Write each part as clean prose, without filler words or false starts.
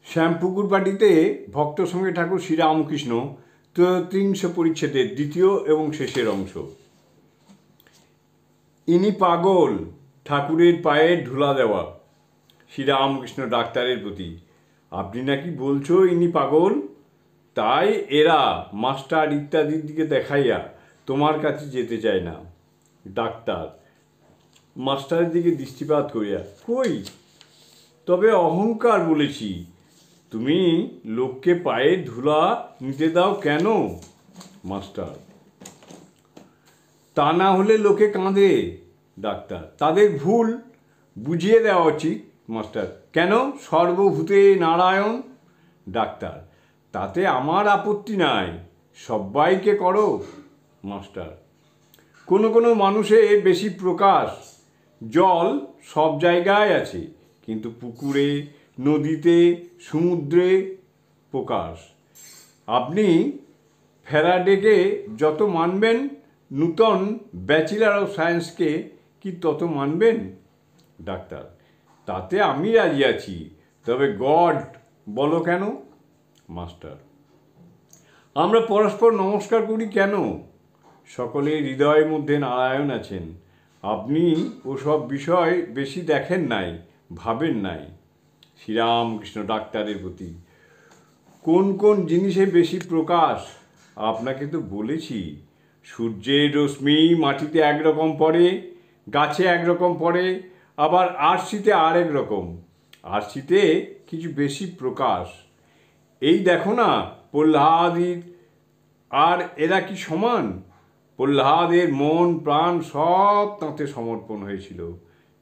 শ্যামপুকুর পার্টিতে ভক্ত সঙ্গে ঠাকুর শ্রীরামকৃষ্ণ ত্রয়োত্রিংশ পরিচ্ছেদের দ্বিতীয় এবং শেষের অংশ। ইনি পাগল, ঠাকুরের পায়ে ধুলা দেওয়া। শ্রীরামকৃষ্ণ ডাক্তারের প্রতি, আপনি নাকি বলছো ইনি পাগল, তাই এরা মাস্টার ইত্যাদির দিকে দেখাইয়া তোমার কাছে যেতে চায় না। ডাক্তার মাস্টারের দিকে দৃষ্টিপাত করিয়া, কই, তবে অহংকার বলেছি। তুমি লোককে পায়ে ধুলা নিতে দাও কেন? মাস্টার, তা না হলে লোকে কাঁদে। ডাক্তার, তাদের ভুল বুঝিয়ে দেওয়া উচিত। মাস্টার, কেন? সর্বভূতে নারায়ণ। ডাক্তার, তাতে আমার আপত্তি নাই, সবাইকে করো। মাস্টার, কোনো কোনো মানুষে বেশি প্রকাশ। জল সব জায়গায় আছে, কিন্তু পুকুরে, নদীতে, সমুদ্রে প্রকাশ। আপনি ফ্যারাডেকে যত মানবেন, নূতন ব্যাচেলর অফ সায়েন্সকে কি তত মানবেন? ডাক্তার, তাতে আমি রাজি আছি, তবে গড বলো কেন? মাস্টার, আমরা পরস্পর নমস্কার করি কেন? সকলের হৃদয়ের মধ্যে নারায়ণ আছেন। আপনি ওসব বিষয় বেশি দেখেন নাই, ভাবেন নাই। শ্রীরামকৃষ্ণ ডাক্তারের প্রতি, কোন কোন জিনিসে বেশি প্রকাশ? আপনাকে তো বলেছি, সূর্যের রশ্মি মাটিতে একরকম পড়ে, গাছে একরকম পড়ে, আবার আরশিতে আরেক রকম। আরশিতে কিছু বেশি প্রকাশ। এই দেখো না, প্রহ্লাদের আর এরা কি সমান? প্রহ্লাদের মন প্রাণ সব তাঁতে সমর্পণ হয়েছিল।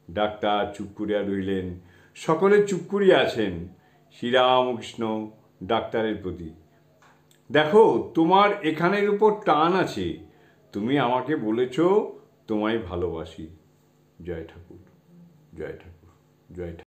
ডাক্তার চুপ করিয়া রইলেন, সকলে চুপ করিয়া আছেন। শ্রীরামকৃষ্ণ ডাক্তারের প্রতি, দেখো, তোমার এখানের উপর টান আছে। তুমি আমাকে বলেছ তোমায় ভালোবাসি। জয় ঠাকুর, জয় ঠাকুর, জয় ঠাকুর।